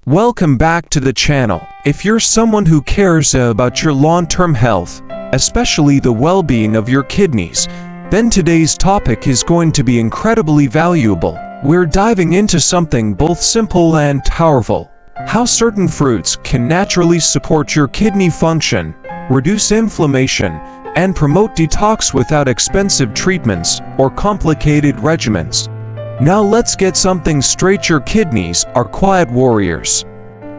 Welcome back to the channel. If you're someone who cares about your long-term health, especially the well-being of your kidneys, then today's topic is going to be incredibly valuable. We're diving into something both simple and powerful: how certain fruits can naturally support your kidney function, reduce inflammation, and promote detox without expensive treatments or complicated regimens. Now let's get something straight. Your kidneys are quiet warriors.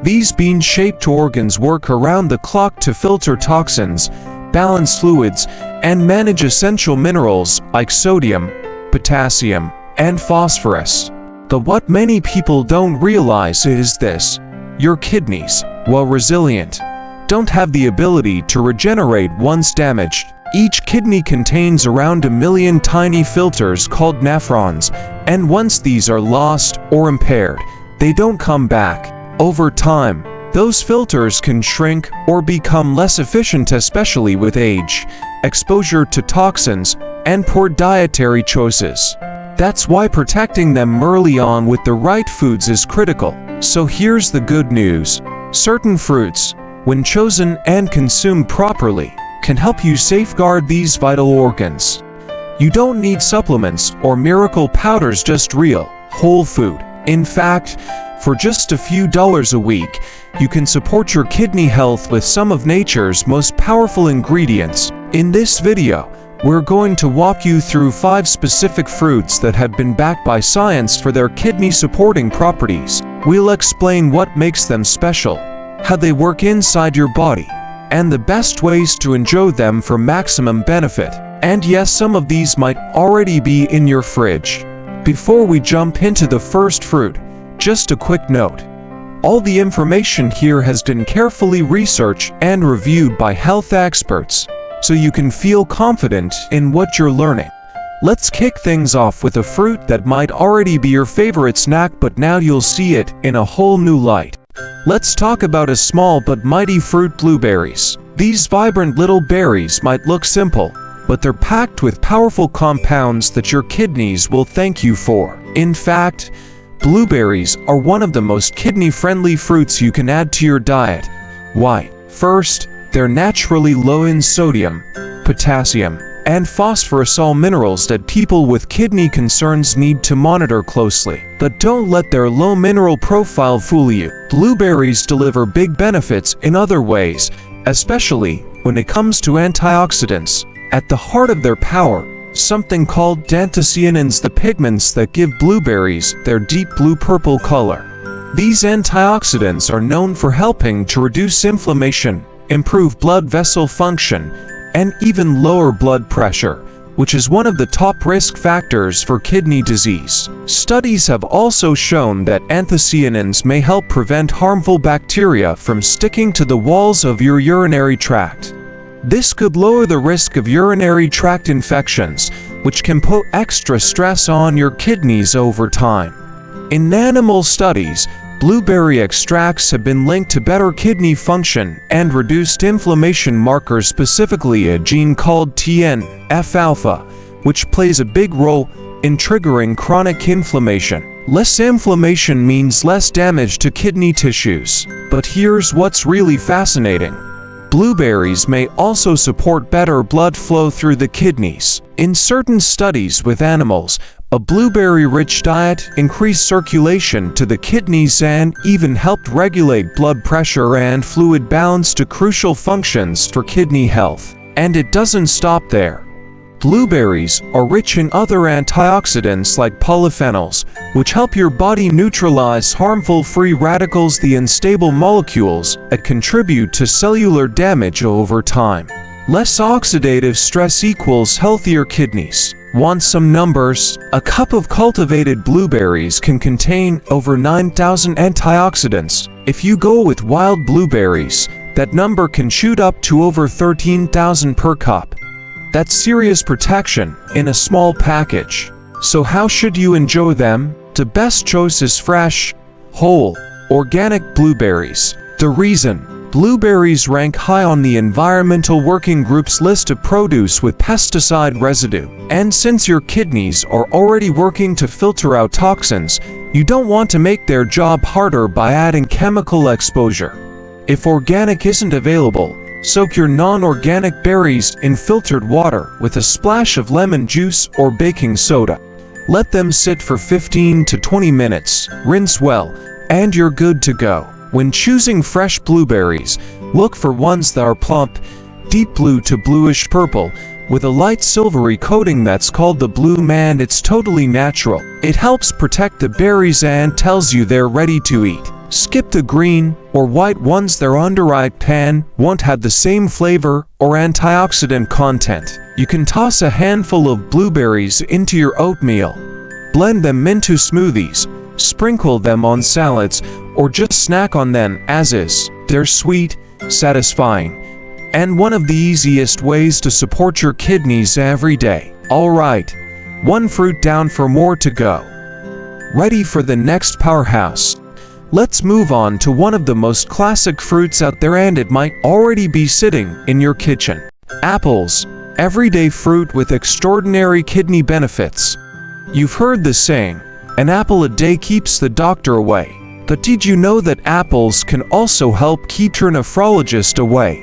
These bean-shaped organs work around the clock to filter toxins, balance fluids, and manage essential minerals like sodium, potassium, and phosphorus. But what many people don't realize is this: your kidneys, while resilient, don't have the ability to regenerate once damaged. Each kidney contains around 1 million tiny filters called nephrons, and once these are lost or impaired, they don't come back. Over time, those filters can shrink or become less efficient, especially with age, exposure to toxins, and poor dietary choices. That's why protecting them early on with the right foods is critical. So here's the good news: certain fruits, when chosen and consumed properly, can help you safeguard these vital organs. You don't need supplements or miracle powders, just real, whole food. In fact, for just a few dollars a week, you can support your kidney health with some of nature's most powerful ingredients. In this video, we're going to walk you through 5 specific fruits that have been backed by science for their kidney-supporting properties. We'll explain what makes them special, how they work inside your body, and the best ways to enjoy them for maximum benefit. And yes, some of these might already be in your fridge. Before we jump into the first fruit, just a quick note: all the information here has been carefully researched and reviewed by health experts, so you can feel confident in what you're learning. Let's kick things off with a fruit that might already be your favorite snack, but now you'll see it in a whole new light. Let's talk about a small but mighty fruit: blueberries. These vibrant little berries might look simple, but they're packed with powerful compounds that your kidneys will thank you for. In fact, blueberries are one of the most kidney-friendly fruits you can add to your diet. Why? First, they're naturally low in sodium, potassium, and phosphorus, all minerals that people with kidney concerns need to monitor closely. But don't let their low mineral profile fool you. Blueberries deliver big benefits in other ways, especially when it comes to antioxidants. At the heart of their power, something called anthocyanins, the pigments that give blueberries their deep blue-purple color. These antioxidants are known for helping to reduce inflammation, improve blood vessel function, and even lower blood pressure, which is one of the top risk factors for kidney disease. Studies have also shown that anthocyanins may help prevent harmful bacteria from sticking to the walls of your urinary tract. This could lower the risk of urinary tract infections, which can put extra stress on your kidneys over time. In animal studies, blueberry extracts have been linked to better kidney function and reduced inflammation markers, specifically a gene called TNF-alpha, which plays a big role in triggering chronic inflammation. Less inflammation means less damage to kidney tissues. But here's what's really fascinating: blueberries may also support better blood flow through the kidneys. In certain studies with animals, a blueberry-rich diet increased circulation to the kidneys and even helped regulate blood pressure and fluid balance, to crucial functions for kidney health. And it doesn't stop there. Blueberries are rich in other antioxidants like polyphenols, which help your body neutralize harmful free radicals, the unstable molecules that contribute to cellular damage over time. Less oxidative stress equals healthier kidneys. Want some numbers? A cup of cultivated blueberries can contain over 9,000 antioxidants. If you go with wild blueberries, that number can shoot up to over 13,000 per cup. That's serious protection in a small package. So how should you enjoy them? The best choice is fresh, whole, organic blueberries. The reason: blueberries rank high on the Environmental Working Group's list of produce with pesticide residue. And since your kidneys are already working to filter out toxins, You don't want to make their job harder by adding chemical exposure. If organic isn't available, soak your non-organic berries in filtered water with a splash of lemon juice or baking soda. Let them sit for 15 to 20 minutes, rinse well, and you're good to go. When choosing fresh blueberries, look for ones that are plump, deep blue to bluish purple, with a light silvery coating that's called the bloom, and it's totally natural. It helps protect the berries and tells you they're ready to eat. Skip the green or white ones. Their underripe pan won't have the same flavor or antioxidant content. You can toss a handful of blueberries into your oatmeal. Blend them into smoothies, sprinkle them on salads, or just snack on them as is. They're sweet, satisfying, and one of the easiest ways to support your kidneys every day. Alright, one fruit down, for more to go. Ready for the next powerhouse? Let's move on to one of the most classic fruits out there, and it might already be sitting in your kitchen. Apples, everyday fruit with extraordinary kidney benefits. You've heard the saying, an apple a day keeps the doctor away. But did you know that apples can also help keep your nephrologist away?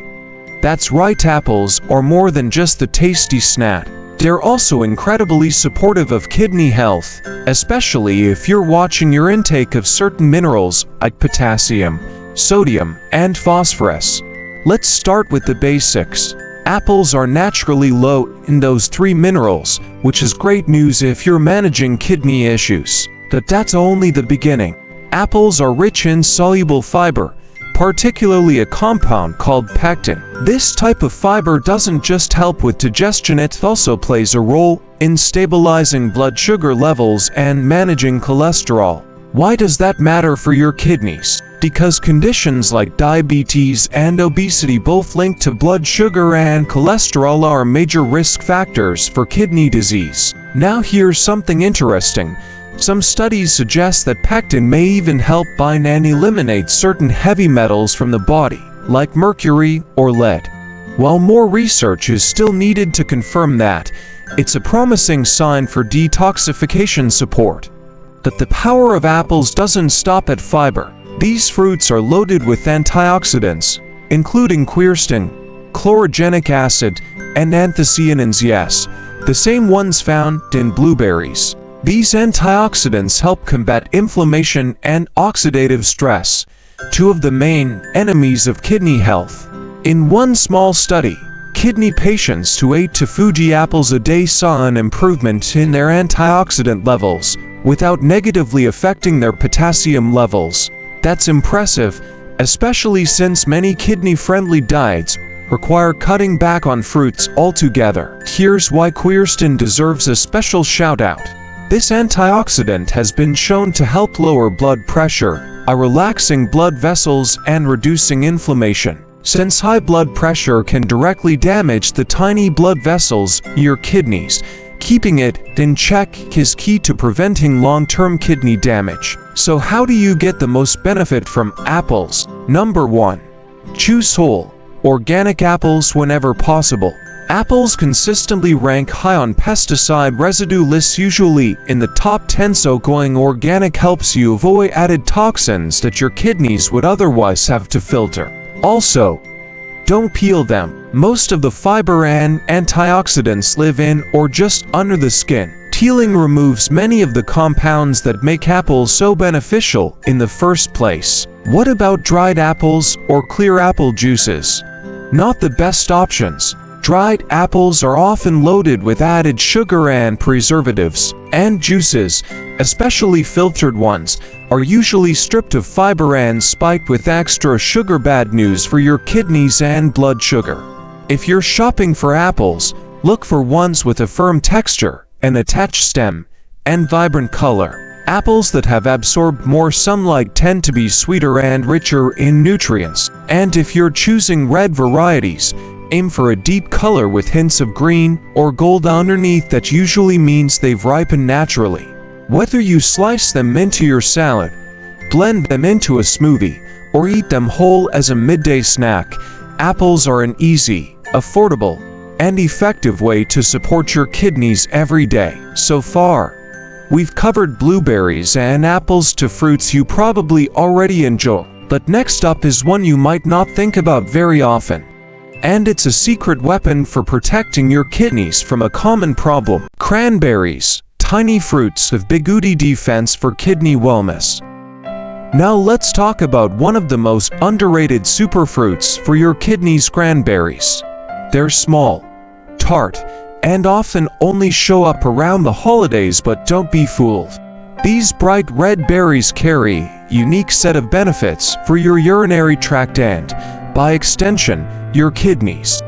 That's right, apples are more than just the tasty snack. They're also incredibly supportive of kidney health, especially if you're watching your intake of certain minerals like potassium, sodium, and phosphorus. Let's start with the basics. Apples are naturally low in those three minerals, which is great news if you're managing kidney issues. But that's only the beginning. Apples are rich in soluble fiber, particularly a compound called pectin. This type of fiber doesn't just help with digestion, it also plays a role in stabilizing blood sugar levels and managing cholesterol. Why does that matter for your kidneys? Because conditions like diabetes and obesity, both linked to blood sugar and cholesterol, are major risk factors for kidney disease. Now here's something interesting. Some studies suggest that pectin may even help bind and eliminate certain heavy metals from the body, like mercury or lead. While more research is still needed to confirm that, it's a promising sign for detoxification support. But the power of apples doesn't stop at fiber. These fruits are loaded with antioxidants, including quercetin, chlorogenic acid, and anthocyanins, yes, the same ones found in blueberries. These antioxidants help combat inflammation and oxidative stress, two of the main enemies of kidney health. In one small study, kidney patients who ate 2 Fuji apples a day saw an improvement in their antioxidant levels without negatively affecting their potassium levels. That's impressive, especially since many kidney-friendly diets require cutting back on fruits altogether. Here's why quercetin deserves a special shout-out. This antioxidant has been shown to help lower blood pressure by relaxing blood vessels and reducing inflammation. Since high blood pressure can directly damage the tiny blood vessels in your kidneys, keeping it in check is key to preventing long-term kidney damage. So how do you get the most benefit from apples? Number 1. Choose whole, organic apples whenever possible. Apples consistently rank high on pesticide residue lists, usually in the top 10, so going organic helps you avoid added toxins that your kidneys would otherwise have to filter. Also, don't peel them. Most of the fiber and antioxidants live in or just under the skin. Peeling removes many of the compounds that make apples so beneficial in the first place. What about dried apples or clear apple juices? Not the best options. Dried apples are often loaded with added sugar and preservatives, and juices, especially filtered ones, are usually stripped of fiber and spiked with extra sugar. Bad news for your kidneys and blood sugar. If you're shopping for apples, look for ones with a firm texture, an attached stem, and vibrant color. Apples that have absorbed more sunlight tend to be sweeter and richer in nutrients. And if you're choosing red varieties, aim for a deep color with hints of green or gold underneath. That usually means they've ripened naturally. Whether you slice them into your salad, blend them into a smoothie, or eat them whole as a midday snack, apples are an easy, affordable, and effective way to support your kidneys every day. So far, We've covered blueberries and apples to fruits you probably already enjoy, but next up is one you might not think about very often. And it's a secret weapon for protecting your kidneys from a common problem. Cranberries, tiny fruits of bigooty defense for kidney wellness. Now let's talk about one of the most underrated superfruits for your kidneys: cranberries. They're small, tart, and often only show up around the holidays, but don't be fooled. These bright red berries carry a unique set of benefits for your urinary tract and, by extension, your kidneys.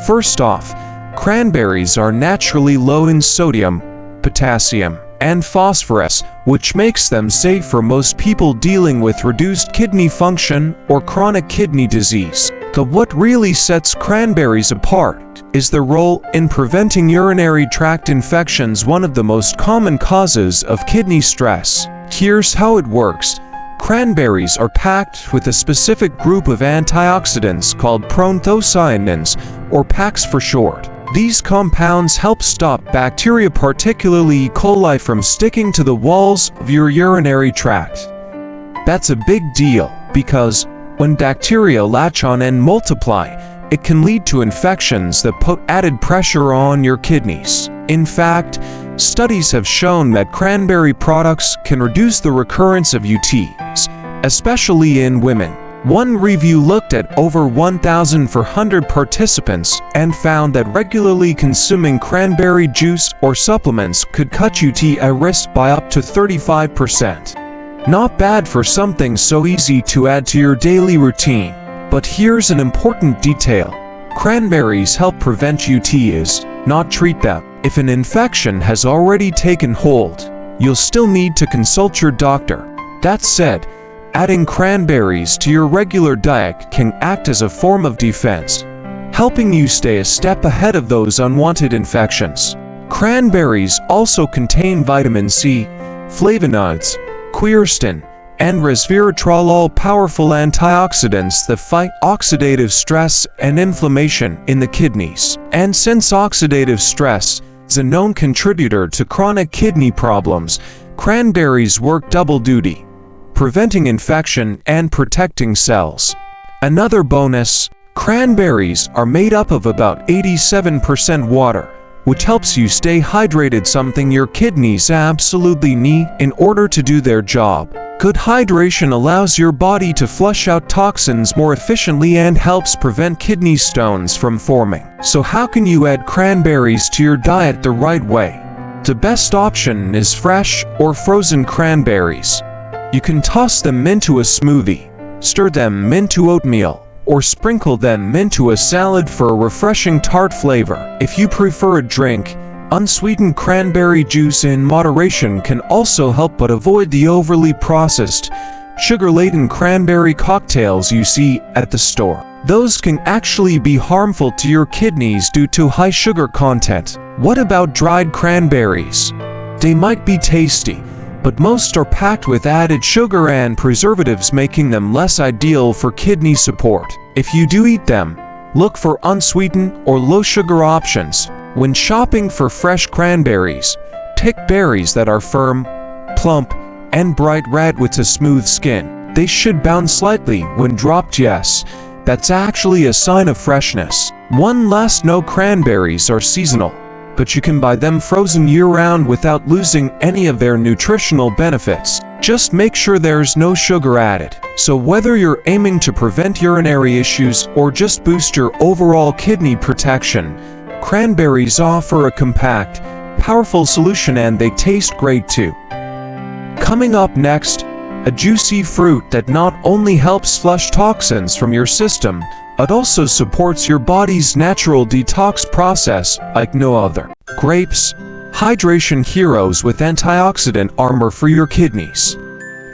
First off, cranberries are naturally low in sodium, potassium, and phosphorus, which makes them safe for most people dealing with reduced kidney function or chronic kidney disease. But what really sets cranberries apart is their role in preventing urinary tract infections, one of the most common causes of kidney stress. Here's how it works. Cranberries are packed with a specific group of antioxidants called proanthocyanins, or PACs for short. These compounds help stop bacteria, particularly E. coli, from sticking to the walls of your urinary tract. That's a big deal because when bacteria latch on and multiply, it can lead to infections that put added pressure on your kidneys. In fact, studies have shown that cranberry products can reduce the recurrence of UTIs, especially in women. One review looked at over 1,400 participants and found that regularly consuming cranberry juice or supplements could cut UTI risk by up to 35%. Not bad for something so easy to add to your daily routine. But here's an important detail. Cranberries help prevent UTIs, not treat them. If an infection has already taken hold, you'll still need to consult your doctor. That said, adding cranberries to your regular diet can act as a form of defense, helping you stay a step ahead of those unwanted infections. Cranberries also contain vitamin C, flavonoids, quercetin, and resveratrol, all powerful antioxidants that fight oxidative stress and inflammation in the kidneys. And since oxidative stress is a known contributor to chronic kidney problems, cranberries work double duty, preventing infection and protecting cells. Another bonus, cranberries are made up of about 87% water, which helps you stay hydrated, something your kidneys absolutely need in order to do their job. Good hydration allows your body to flush out toxins more efficiently and helps prevent kidney stones from forming. So how can you add cranberries to your diet the right way? The best option is fresh or frozen cranberries. You can toss them into a smoothie, stir them into oatmeal, or sprinkle them into a salad for a refreshing tart flavor. If you prefer a drink, unsweetened cranberry juice in moderation can also help, but avoid the overly processed, sugar-laden cranberry cocktails you see at the store. Those can actually be harmful to your kidneys due to high sugar content. What about dried cranberries? They might be tasty, but most are packed with added sugar and preservatives, making them less ideal for kidney support. If you do eat them, look for unsweetened or low-sugar options. When shopping for fresh cranberries, pick berries that are firm, plump, and bright red with a smooth skin. They should bounce slightly when dropped. Yes, that's actually a sign of freshness. One last note, cranberries are seasonal, but you can buy them frozen year-round without losing any of their nutritional benefits. Just make sure there's no sugar added. So whether you're aiming to prevent urinary issues or just boost your overall kidney protection, cranberries offer a compact, powerful solution, and they taste great too. Coming up next, a juicy fruit that not only helps flush toxins from your system, but also supports your body's natural detox process like no other. Grapes, hydration heroes with antioxidant armor for your kidneys.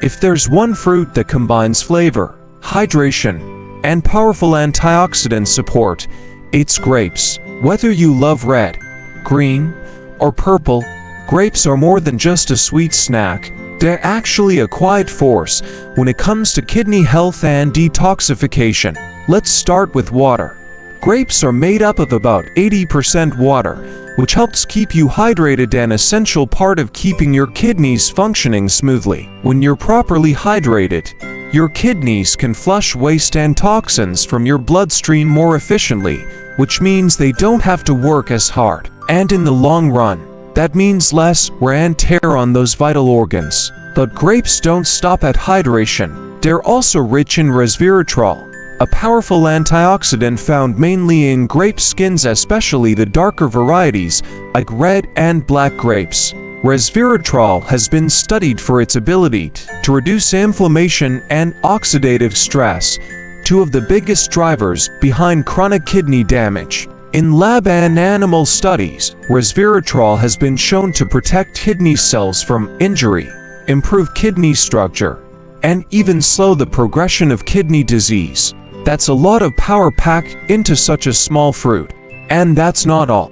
If there's one fruit that combines flavor, hydration, and powerful antioxidant support, it's grapes. Whether you love red, green, or purple, grapes are more than just a sweet snack. They're actually a quiet force when it comes to kidney health and detoxification. Let's start with water. Grapes are made up of about 80% water, which helps keep you hydrated, an essential part of keeping your kidneys functioning smoothly. When you're properly hydrated, your kidneys can flush waste and toxins from your bloodstream more efficiently, which means they don't have to work as hard. And in the long run, that means less wear and tear on those vital organs. But grapes don't stop at hydration. They're also rich in resveratrol, a powerful antioxidant found mainly in grape skins, especially the darker varieties like red and black grapes. Resveratrol has been studied for its ability to reduce inflammation and oxidative stress, two of the biggest drivers behind chronic kidney damage. In lab and animal studies, resveratrol has been shown to protect kidney cells from injury, improve kidney structure, and even slow the progression of kidney disease. That's a lot of power packed into such a small fruit. And that's not all.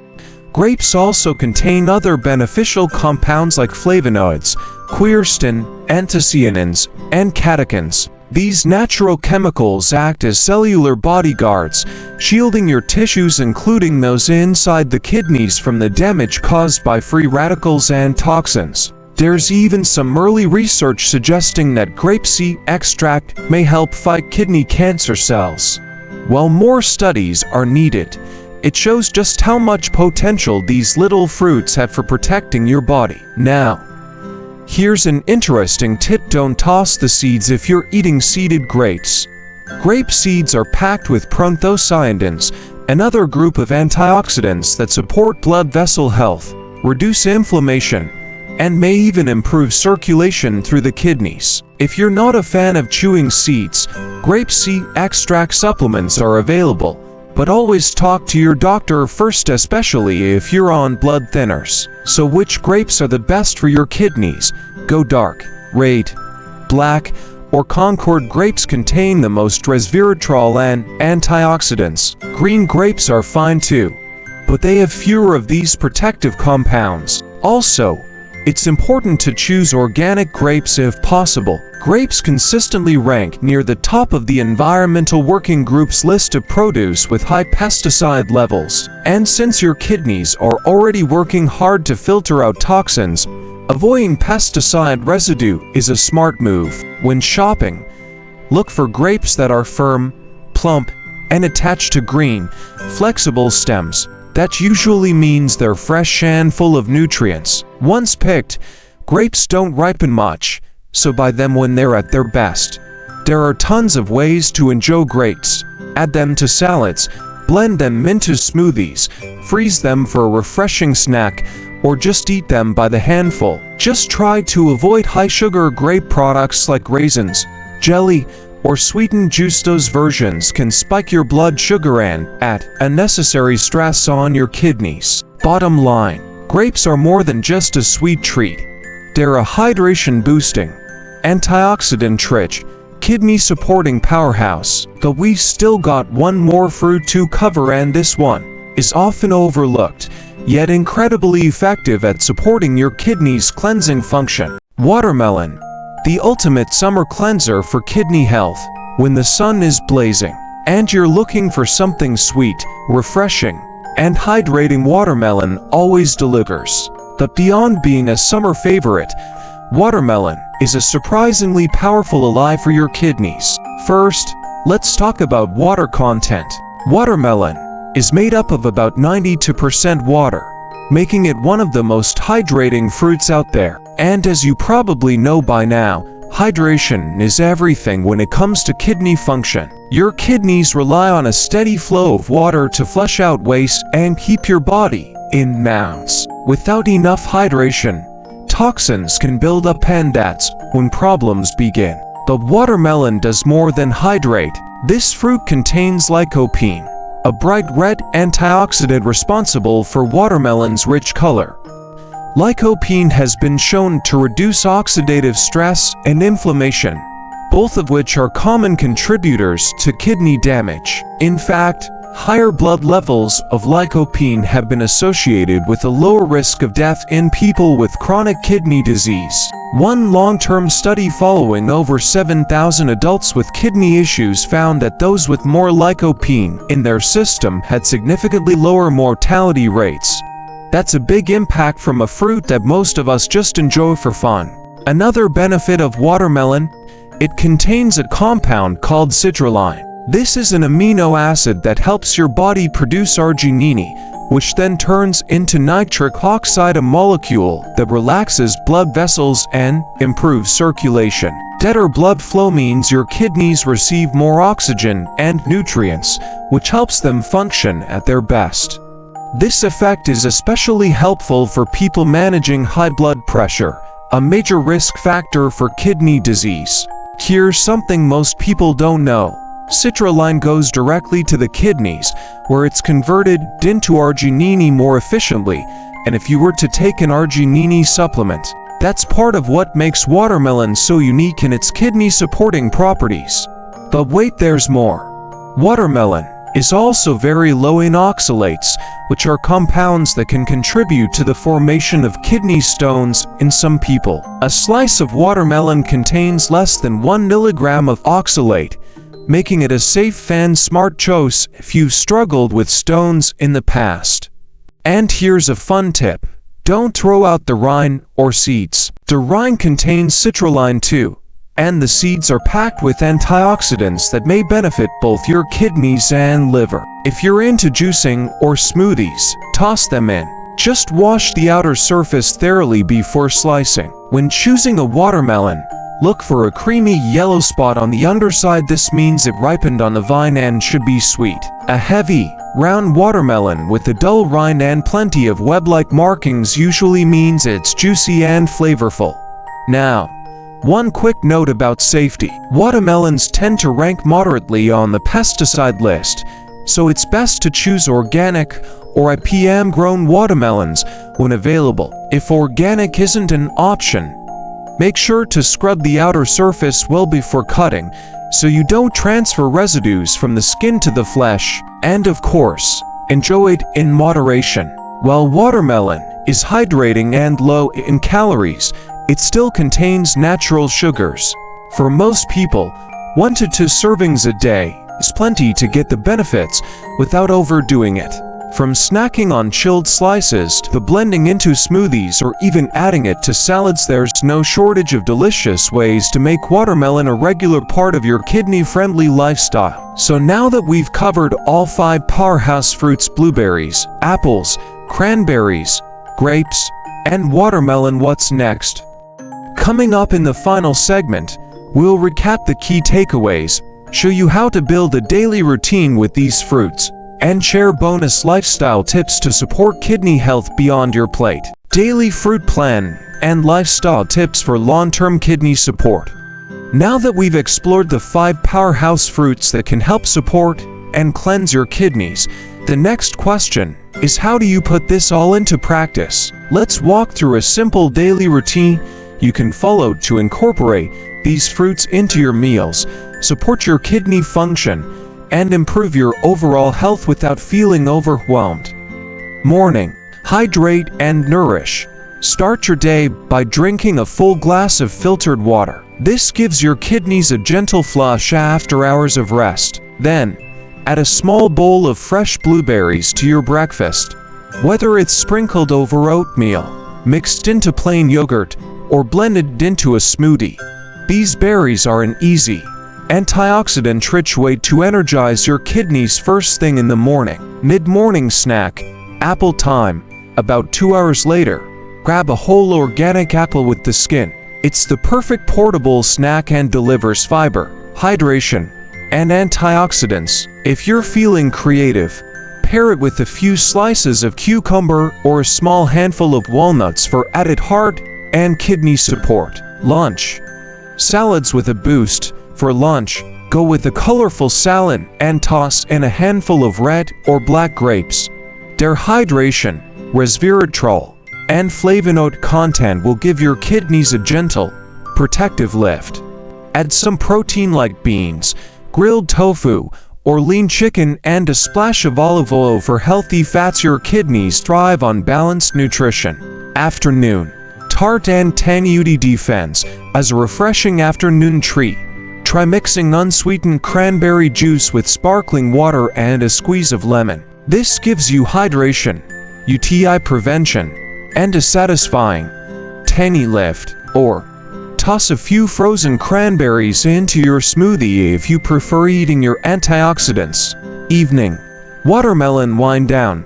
Grapes also contain other beneficial compounds like flavonoids, quercetin, anthocyanins, and catechins. These natural chemicals act as cellular bodyguards, shielding your tissues, including those inside the kidneys, from the damage caused by free radicals and toxins. There's even some early research suggesting that grapeseed extract may help fight kidney cancer cells. While more studies are needed, it shows just how much potential these little fruits have for protecting your body. Now, here's an interesting tip: don't toss the seeds if you're eating seeded grapes. Grape seeds are packed with proanthocyanins, another group of antioxidants that support blood vessel health, reduce inflammation, and may even improve circulation through the kidneys. If you're not a fan of chewing seeds, grape seed extract supplements are available, but always talk to your doctor first, especially if you're on blood thinners. So which grapes are the best for your kidneys? Go dark, red, black, or Concord grapes contain the most resveratrol and antioxidants. Green grapes are fine too, but they have fewer of these protective compounds. Also, it's important to choose organic grapes if possible. Grapes consistently rank near the top of the Environmental Working Group's list of produce with high pesticide levels. And since your kidneys are already working hard to filter out toxins, avoiding pesticide residue is a smart move. When shopping, look for grapes that are firm, plump, and attached to green, flexible stems. That usually means they're fresh and full of nutrients. Once picked, grapes don't ripen much, so buy them when they're at their best. There are tons of ways to enjoy grapes. Add them to salads, blend them into smoothies, freeze them for a refreshing snack, or just eat them by the handful. Just try to avoid high-sugar grape products like raisins, jelly, or sweetened juice. Those versions can spike your blood sugar and add unnecessary stress on your kidneys. Bottom line, grapes are more than just a sweet treat. They're a hydration-boosting, antioxidant-rich, kidney-supporting powerhouse. But we've still got one more fruit to cover, and this one is often overlooked, yet incredibly effective at supporting your kidneys' cleansing function. Watermelon, the ultimate summer cleanser for kidney health. When the sun is blazing and you're looking for something sweet, refreshing, and hydrating, watermelon always delivers. But beyond being a summer favorite, watermelon is a surprisingly powerful ally for your kidneys. First, let's talk about water content. Watermelon is made up of about 92% water, making it one of the most hydrating fruits out there. And as you probably know by now, hydration is everything when it comes to kidney function. Your kidneys rely on a steady flow of water to flush out waste and keep your body in balance. Without enough hydration, toxins can build up, and that's when problems begin. But watermelon does more than hydrate. This fruit contains lycopene, a bright red antioxidant responsible for watermelon's rich color. Lycopene has been shown to reduce oxidative stress and inflammation, both of which are common contributors to kidney damage. In fact, higher blood levels of lycopene have been associated with a lower risk of death in people with chronic kidney disease. One long-term study following over 7,000 adults with kidney issues found that those with more lycopene in their system had significantly lower mortality rates. That's a big impact from a fruit that most of us just enjoy for fun. Another benefit of watermelon, it contains a compound called citrulline. This is an amino acid that helps your body produce arginine, which then turns into nitric oxide, a molecule that relaxes blood vessels and improves circulation. Better blood flow means your kidneys receive more oxygen and nutrients, which helps them function at their best. This effect is especially helpful for people managing high blood pressure, a major risk factor for kidney disease. Here's something most people don't know. Citrulline goes directly to the kidneys, where it's converted into arginine more efficiently, and if you were to take an arginine supplement, that's part of what makes watermelon so unique in its kidney-supporting properties. But wait, there's more. Watermelon is also very low in oxalates, which are compounds that can contribute to the formation of kidney stones in some people. A slice of watermelon contains less than 1 milligram of oxalate, making it a safe and smart choice if you've struggled with stones in the past. And here's a fun tip. Don't throw out the rind or seeds. The rind contains citrulline too, and the seeds are packed with antioxidants that may benefit both your kidneys and liver. If you're into juicing or smoothies, toss them in. Just wash the outer surface thoroughly before slicing. When choosing a watermelon, look for a creamy yellow spot on the underside. This means it ripened on the vine and should be sweet. A heavy, round watermelon with a dull rind and plenty of web-like markings usually means it's juicy and flavorful. Now, one quick note about safety. Watermelons tend to rank moderately on the pesticide list, so it's best to choose organic or IPM-grown watermelons when available. If organic isn't an option, make sure to scrub the outer surface well before cutting, so you don't transfer residues from the skin to the flesh. And of course, enjoy it in moderation. While watermelon is hydrating and low in calories, it still contains natural sugars. For most people, 1 to 2 servings a day is plenty to get the benefits without overdoing it. From snacking on chilled slices to blending into smoothies or even adding it to salads, there's no shortage of delicious ways to make watermelon a regular part of your kidney-friendly lifestyle. So now that we've covered all 5 powerhouse fruits, blueberries, apples, cranberries, grapes, and watermelon, what's next? Coming up in the final segment, we'll recap the key takeaways, show you how to build a daily routine with these fruits, and share bonus lifestyle tips to support kidney health beyond your plate. Daily fruit plan and lifestyle tips for long-term kidney support. Now that we've explored the 5 powerhouse fruits that can help support and cleanse your kidneys, the next question is, how do you put this all into practice? Let's walk through a simple daily routine you can follow to incorporate these fruits into your meals, support your kidney function, and improve your overall health without feeling overwhelmed. Morning. Hydrate and nourish. Start your day by drinking a full glass of filtered water. This gives your kidneys a gentle flush after hours of rest. Then, add a small bowl of fresh blueberries to your breakfast. Whether it's sprinkled over oatmeal, mixed into plain yogurt, or blended into a smoothie, these berries are an easy, antioxidant-rich way to energize your kidneys first thing in the morning. Mid-morning snack. Apple time. About 2 hours later, grab a whole organic apple with the skin. It's the perfect portable snack and delivers fiber, hydration, and antioxidants. If you're feeling creative, pair it with a few slices of cucumber or a small handful of walnuts for added heart and kidney support. Lunch. Salads with a boost. For lunch, go with a colorful salad and toss in a handful of red or black grapes. Their hydration, resveratrol, and flavonoid content will give your kidneys a gentle, protective lift. Add some protein like beans, grilled tofu, or lean chicken and a splash of olive oil for healthy fats. Your kidneys thrive on balanced nutrition. Afternoon. Tart and tangy defense as a refreshing afternoon treat. Try mixing unsweetened cranberry juice with sparkling water and a squeeze of lemon. This gives you hydration, UTI prevention, and a satisfying, tangy lift. Or toss a few frozen cranberries into your smoothie if you prefer eating your antioxidants. Evening. Watermelon. Wind down.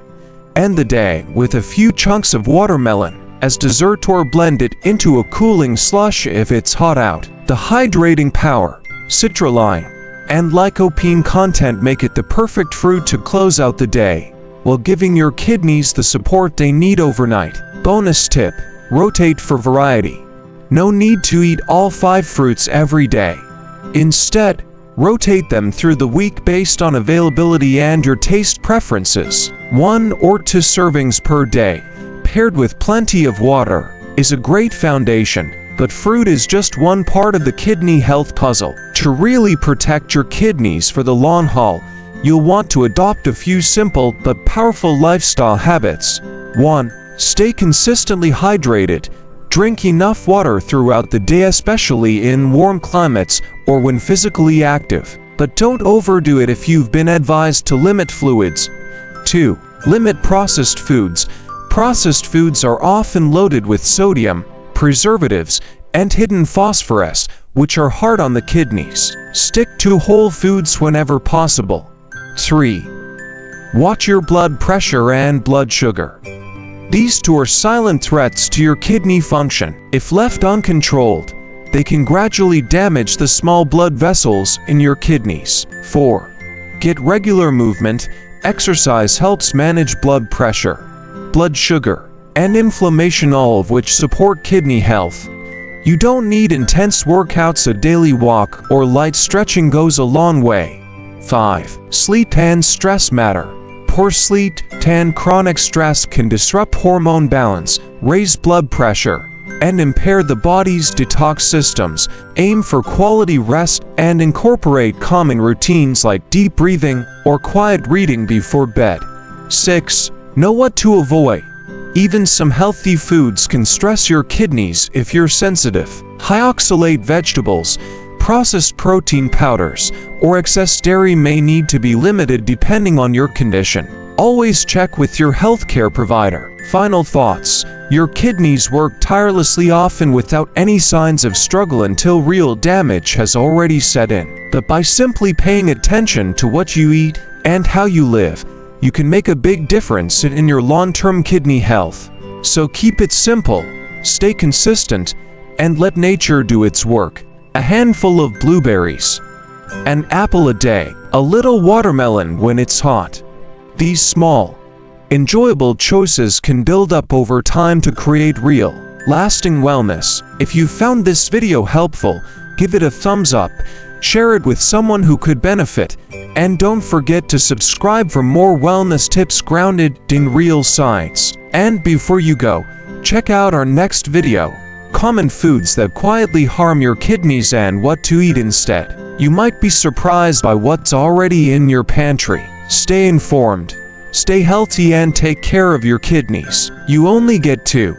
End the day with a few chunks of watermelon as dessert or blend it into a cooling slush if it's hot out. The hydrating power, citrulline, and lycopene content make it the perfect fruit to close out the day, while giving your kidneys the support they need overnight. Bonus tip: rotate for variety. No need to eat all 5 fruits every day. Instead, rotate them through the week based on availability and your taste preferences. 1 or 2 servings per day, paired with plenty of water, is a great foundation, but fruit is just one part of the kidney health puzzle. To really protect your kidneys for the long haul, you'll want to adopt a few simple but powerful lifestyle habits. 1. Stay consistently hydrated. Drink enough water throughout the day, especially in warm climates or when physically active. But don't overdo it if you've been advised to limit fluids. 2. Limit processed foods. Processed foods are often loaded with sodium, preservatives, and hidden phosphorus, which are hard on the kidneys. Stick to whole foods whenever possible. 3. Watch your blood pressure and blood sugar. These 2 are silent threats to your kidney function. If left uncontrolled, they can gradually damage the small blood vessels in your kidneys. 4. Get regular movement. Exercise helps manage blood pressure, blood sugar, and inflammation, all of which support kidney health. You don't need intense workouts. A daily walk or light stretching goes a long way. 5. Sleep and stress matter. Poor sleep and chronic stress can disrupt hormone balance, raise blood pressure, and impair the body's detox systems. Aim for quality rest and incorporate calming routines like deep breathing or quiet reading before bed. 6. Know what to avoid. Even some healthy foods can stress your kidneys if you're sensitive. High oxalate vegetables, processed protein powders, or excess dairy may need to be limited depending on your condition. Always check with your healthcare provider. Final thoughts: your kidneys work tirelessly, often without any signs of struggle until real damage has already set in. But by simply paying attention to what you eat and how you live, you can make a big difference in your long-term kidney health. So keep it simple, stay consistent, and let nature do its work. A handful of blueberries, an apple a day, a little watermelon when it's hot. These small, enjoyable choices can build up over time to create real, lasting wellness. If you found this video helpful, give it a thumbs up, share it with someone who could benefit, and don't forget to subscribe for more wellness tips grounded in real science. And before you go, check out our next video: common foods that quietly harm your kidneys and what to eat instead. You might be surprised by what's already in your pantry. Stay informed, stay healthy, and take care of your kidneys. You only get 2.